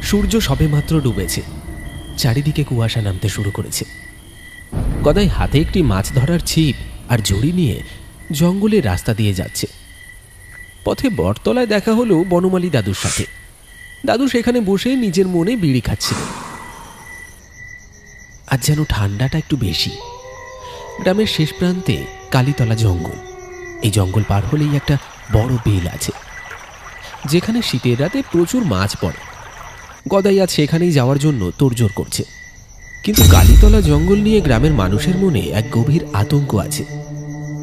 সূর্য সবেমাত্র ডুবেছে, চারিদিকে কুয়াশা নামতে শুরু করেছে। গদাই হাতে একটি মাছ ধরার ছিপ আর ঝুড়ি নিয়ে জঙ্গলের রাস্তা দিয়ে যাচ্ছে। পথে বটতলায় দেখা হলো বনমালী দাদুর সাথে। দাদু সেখানে বসে নিজের মনে বিড়ি খাচ্ছিল। আজ যেন ঠান্ডাটা একটু বেশি। গ্রামের শেষ প্রান্তে কালীতলা জঙ্গল। এই জঙ্গল পার হলেই একটা বড় বিল আছে, যেখানে শীতের রাতে প্রচুর মাছ পড়ে। গদাই আজ সেখানেই যাওয়ার জন্য তোড়জোড় করছে। কিন্তু কালীতলা জঙ্গল নিয়ে গ্রামের মানুষের মনে এক গভীর আতঙ্ক আছে,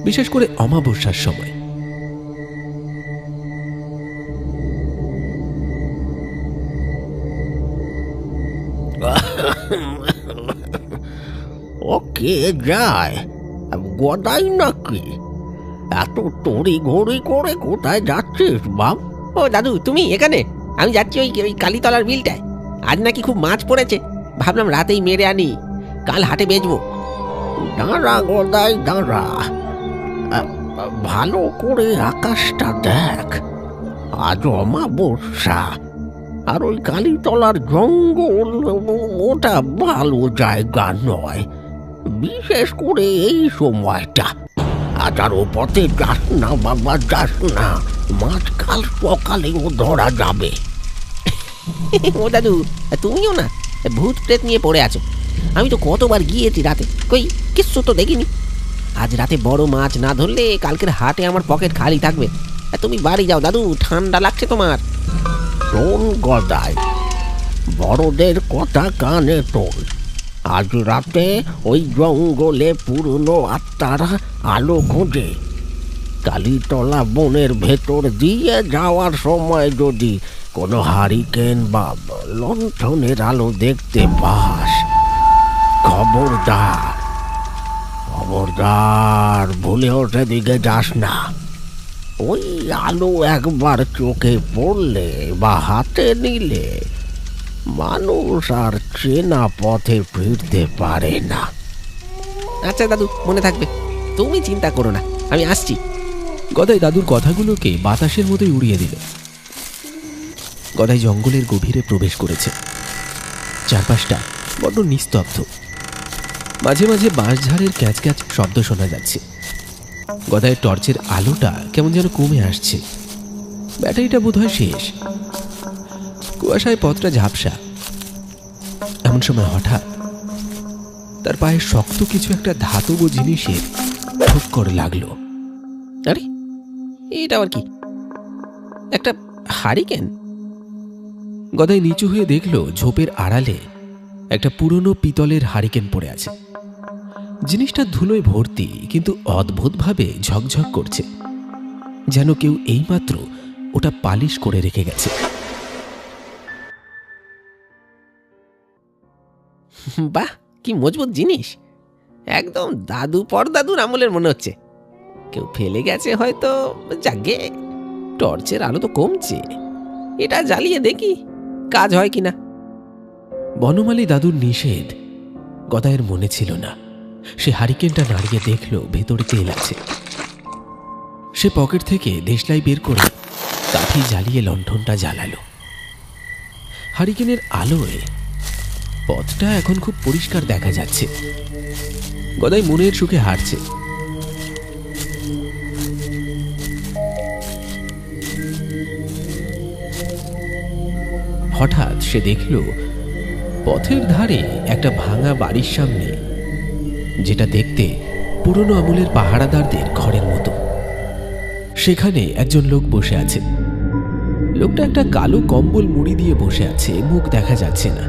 বিশেষ করে অমাবস্যার সময়। ও কে যায়? গদাই নাকি? এত তড়ি ঘড়ি করে কোথায় যাচ্ছিস বাপ? ও দাদু, তুমি এখানে? আমি যাচ্ছি ওই কালীতলার বিলটায়। আজ নাকি খুব মাছ পড়েছে, ভাবলাম রাতেই মেরে আনি, কাল হাটে বেচবো। দাঁড়া গদাই দাঁড়া, ভালো করে আকাশটা দেখ। আজ অমাবস্যা, আর ওই কালীতলার জঙ্গল ওটা ভালো জায়গা নয়, বিশেষ করে এই সময়টা। আজ আর ও পথে যাস না বাবা, যাস না, মাছ কাল সকালেও ধরা যাবে। ও দাদু, তুমিও না ভূত প্রেত নিয়ে পড়ে আছো। আমি তো কতবার গিয়েছি রাতে, কই কিচ্ছু তো দেখিনি। আজ রাতে বড় মাছ না ধরলে কালকের হাটে আমার পকেট খালি থাকবে। তুমি বাড়ি যাও দাদু, ঠান্ডা লাগছে তোমার। শোন গদাই, বড়দের কথা কানে তোল। আজ রাতে ওই জঙ্গলে পুরনো আত্মারা আলো খোঁজে। কালীতলা বনের ভেতর দিয়ে যাওয়ার সময় যদি কোনো হারিকেন বা লণ্ঠনের আলো দেখতে পাস, খবরদার খবরদার ভুলেও সেদিকে যাস না। ওই আলো একবার চোখে পড়লে বা হাতে নিলে মানুষ আর চেনা পথে ফিরতে পারে না। আচ্ছা দাদু, মনে থাকবে, তুমি চিন্তা করো না, আমি আসছি। গদাই দাদুর কথাগুলোকে বাতাসের মতোই উড়িয়ে দিল। গদাই জঙ্গলের গভীরে প্রবেশ করেছে। চারপাশটা বড্ড নিস্তব্ধ। মাঝে মাঝে বাঁশঝাড়ের ক্যাচ ক্যাচ শব্দ শোনা যাচ্ছে। গদাইয়ের টর্চের আলোটা কেমন যেন কমে আসছে। ব্যাটারিটা বোধহয় শেষ। কুয়াশায় পথটা ঝাপসা। এমন সময় হঠাৎ তার পায়ে শক্ত কিছু একটা ধাতব জিনিসের ঠোক্কর লাগলো। আরে, এটা আবার কি? একটা হারিকেন। গদাই নিচু হয়ে দেখল ঝোপের আড়ালে একটা পুরনো পিতলের হারিকেন পড়ে আছে। জিনিসটা ধুলোয় ভর্তি, কিন্তু অদ্ভুতভাবে ঝকঝক করছে, যেন কেউ এইমাত্র ওটা পালিশ করে রেখে গেছে। বাহ, কি মজবুত জিনিস! একদম দাদু পরদাদুর আমলের মনে হচ্ছে। কেউ ফেলে গেছে হয়তো। যাগে, টর্চের আলো তো কমছে, এটা জ্বালিয়ে দেখি কাজ হয় কিনা। বনমালী দাদুর নিষেধ গদাইয়ের মনে ছিল না। সে হারিকেনটা নাড়িয়ে দেখল ভেতরে তেল আছে। সে পকেট থেকে দেশলাই বের করে কাঠি জ্বালিয়ে লণ্ঠনটা জ্বালালো। হারিকেনের আলোয় পথটা এখন খুব পরিষ্কার দেখা যাচ্ছে। গদাই মনের সুখে হাঁটছে। হঠাৎ সে দেখল পথের ধারে একটা ভাঙা বাড়ির সামনে, যেটা দেখতে পুরনো আমলের পাহারাদারদের ঘরের মতো, সেখানে একজন লোক বসে আছে। লোকটা একটা কালো কম্বল মুড়ি দিয়ে বসে আছে, মুখ দেখা যাচ্ছে না।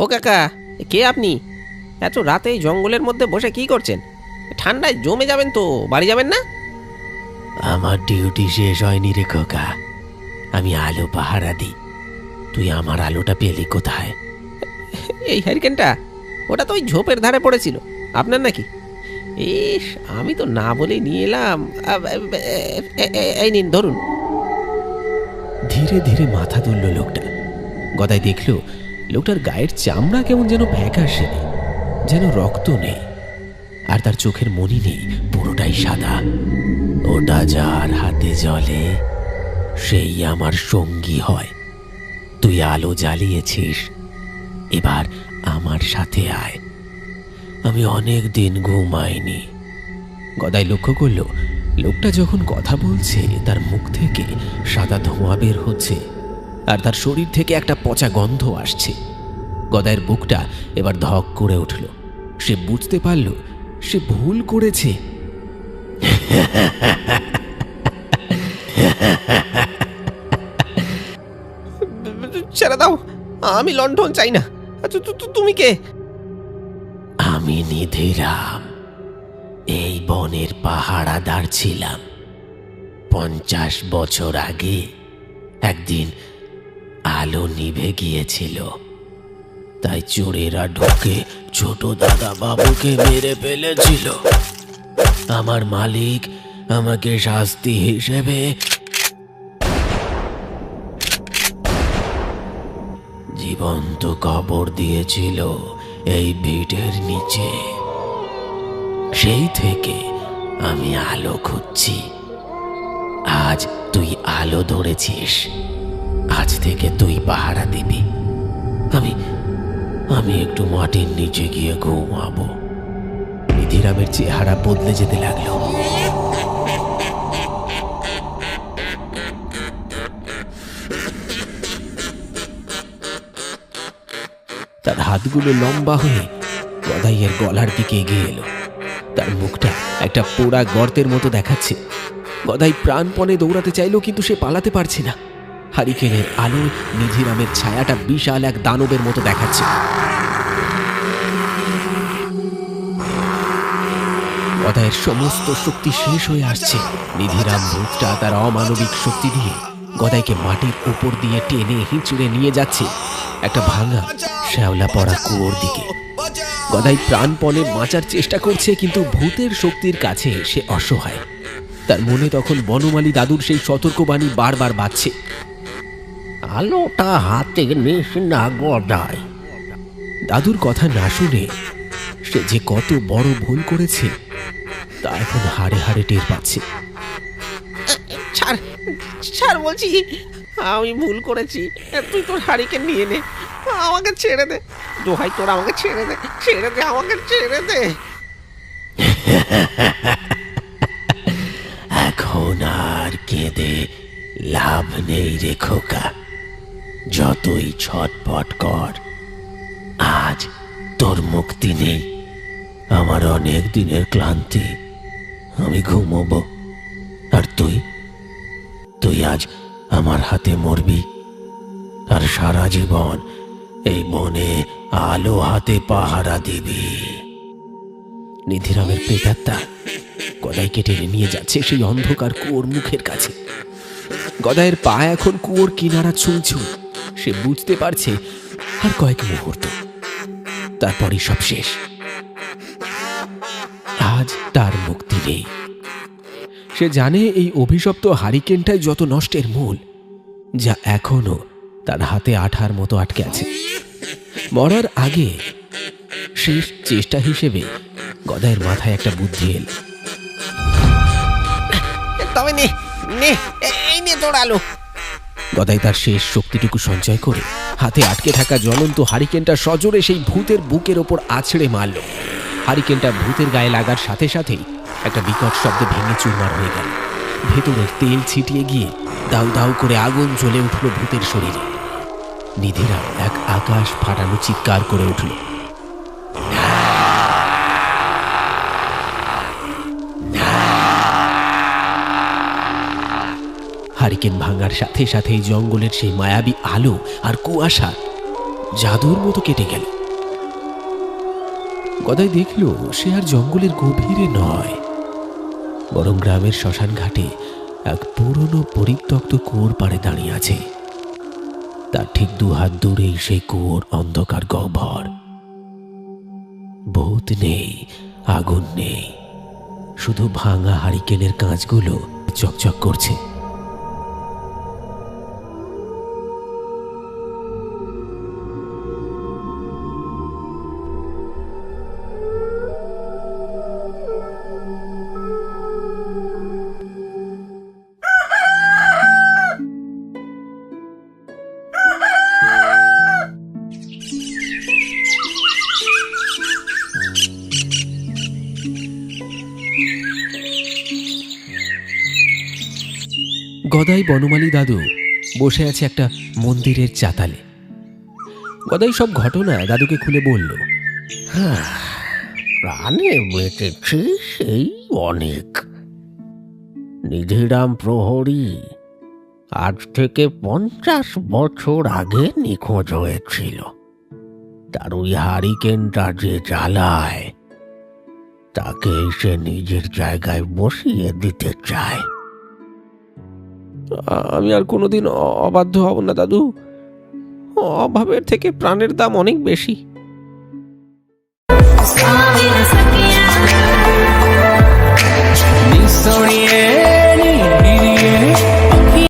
ও কাকা, কে আপনি? এত রাতে জঙ্গলের মধ্যে বসে কি করছেন? ঠান্ডায় জমে যাবেন তো, বাড়ি যাবেন না? আমার ডিউটি শেষ হয়নি রে খোকা, আমি আলো পাহারা দিই। তুই আমার আলোটা পেলি কোথায়? এই হ্যারিকেনটা, ওটা তো ওই ঝোপের ধারে পড়েছিল, আপনার নাকি? ইস, আমি তো না বলেই নিয়ে এলাম। এই নিন, ধরুন। ধীরে ধীরে মাথা তুলল লোকটা। গদাই দেখল লোকটার গায়ের চামড়া কেমন যেন ফ্যাকাশে, যেন রক্ত নেই। আর তার চোখের মনি নেই, পুরোটাই সাদা। ওটা যার হাতে জ্বলে সেই আমার সঙ্গী হয়। তুই আলো জ্বালিয়েছিস, এবার আমার সাথে আয়। আমি অনেক দিন ঘুমাইনি। গদাই লক্ষ্য করল লোকটা যখন কথা বলছে তার মুখ থেকে সাদা ধোঁয়া বের হচ্ছে আর তার শরীর থেকে একটা পচা গন্ধ আসছে। গদাইয়ের বুকটা এবার ধক করে উঠল। সে বুঝতে পারল সে ভুল করেছে। ছেড়ে দাও, আমি লণ্ঠন চাই না। তুমি কে? আমি নিধিরাম, এই বনের পাহারাদার ছিলাম। 50 বছর আগে একদিন আলো নিভে গিয়েছিল, তাই চোরেরা ঢুকে ছোট দাদা বাবুকে মেরে ফেলেছিল। আমার মালিক আমাকে শাস্তি হিসেবে জীবন্ত কবর দিয়েছিল এই ভিটের নিচে। সেই থেকে আমি আলো খুঁজছি। আজ তুই আলো ধরেছিস, আজ থেকে তুই পাহারা দিবি। আমি একটু মাটির নিচে গিয়ে ঘুমাবো। নিধিরামের চেহারা বদলে যেতে লাগলো। তার হাতগুলো লম্বা হয়ে গদাইয়ের গলার দিকে এগিয়ে এলো। তার মুখটা একটা পোড়া গর্তের মতো দেখাচ্ছে। গদাই প্রাণপণে দৌড়াতে চাইল, কিন্তু সে পালাতে পারছে না। হারিকেনের আলোয় নিধিরামের ছায়াটা বিশাল এক দানবের মতো দেখাচ্ছে। গদাইয়ের সমস্ত শক্তি শেষ হয়ে আসছে। নিধিরাম ভূতটা তার অমানবিক শক্তি দিয়ে গদাইকে মাটির উপর দিয়ে টেনে হিঁচড়ে নিয়ে যাচ্ছে একটা ভাঙা শ্যাওলা পড়া কুয়োর দিকে। গদাই প্রাণপণে বাঁচার চেষ্টা করছে, কিন্তু ভূতের শক্তির কাছে সে অসহায়। তার মনে তখন বনমালী দাদুর সেই সতর্কবাণী বারবার বাজছে। আলোটা হাতে নিস না গদাই। দাদুর কথা না শুনে সে যে কত বড় ভুল করেছে তা এখন হাড়ে হাড়ে টের পাচ্ছে। ছাড় ছাড় বলছি, আমি ভুল করেছি। তুই তোর হারিকেন নিয়ে নে, আমাকে ছেড়ে দে। দোহাই তোর, আমাকে ছেড়ে দে, ছেড়ে দে, আমাকে ছেড়ে দে। এখন আর কেঁদে লাভ নেই রে খোকা, যতই ছটপট কর, আজ তোর মুক্তি নেই। আমার অনেক দিনের ক্লান্তি, আমি ঘুমোবো। আর তুই আজ আমার হাতে মরবি, আর সারা জীবন এই বনে আলো হাতে পাহারা দিবি। নিধিরামের প্রেতাত্মা গদাইকে টেনে নিয়ে যাচ্ছে সেই অন্ধকার কুয়োর মুখের কাছে। গদাইয়ের পা এখন কুয়োর কিনারা ছুঁইছু। সে বুঝতে পারছে আর কয়েক মুহূর্ত, তারপরই সব শেষ। আজ তার মুক্তি নেই। সে জানে এই অভিশপ্ত হারিকেনটাই যত নষ্টের মূল, যা এখনো তার হাতে আঠার মতো আটকে আছে। মরার আগে শেষ চেষ্টা হিসেবে গদাইয়ের মাথায় একটা বুদ্ধি এল। তবে নে নে, এই নে তোর আলো। গদাই তার শেষ শক্তিটুকু সঞ্চয় করে হাতে আটকে থাকা জ্বলন্ত হারিকেনটা সজোরে সেই ভূতের বুকের ওপর আছড়ে মারল। হারিকেনটা ভূতের গায়ে লাগার সাথে সাথেই একটা বিকট শব্দে ভেঙে চুরমার হয়ে গেল। ভেতরের তেল ছিটিয়ে গিয়ে দাউ দাউ করে আগুন জ্বলে উঠল ভূতের শরীরে। নিধিরাম এক আকাশ ফাটানো চিৎকার করে উঠল। হারিকেন ভাঙার সাথে সাথেই জঙ্গলের সেই মায়াবী আলো আর কুয়াশা জাদুর মতো কেটে গেল। গদাই দেখল সে আর জঙ্গলের গভীরে নয়, বরং গ্রামের শ্মশান ঘাটে এক পুরনো পরিত্যক্ত কুয়োর পাড়ে দাঁড়িয়ে আছে। তার ঠিক 2 হাত দূরেই সেই কুয়োর অন্ধকার গহ্বর। ভূত নেই, আগুন নেই, শুধু ভাঙা হারিকেনের কাঁচগুলো চকচক করছে। গদাই বনমালী দাদু বসে আছে একটা মন্দিরের চাতালে। গদাই সব ঘটনা দাদুকে খুলে বলল। প্রাণে বেঁচেছি সেই অনেক। নিধিরাম প্রহরী আজ থেকে 50 বছর আগে নিখোঁজ হয়েছিল। তার ওই হারিকেনটা যে জ্বালায় তাকে সে নিজের জায়গায় বসিয়ে দিতে চায়। আমি আর কোনোদিন অবাধ্য হব না দাদু। অভাবের থেকে প্রাণের দাম অনেক বেশি। Ni soñé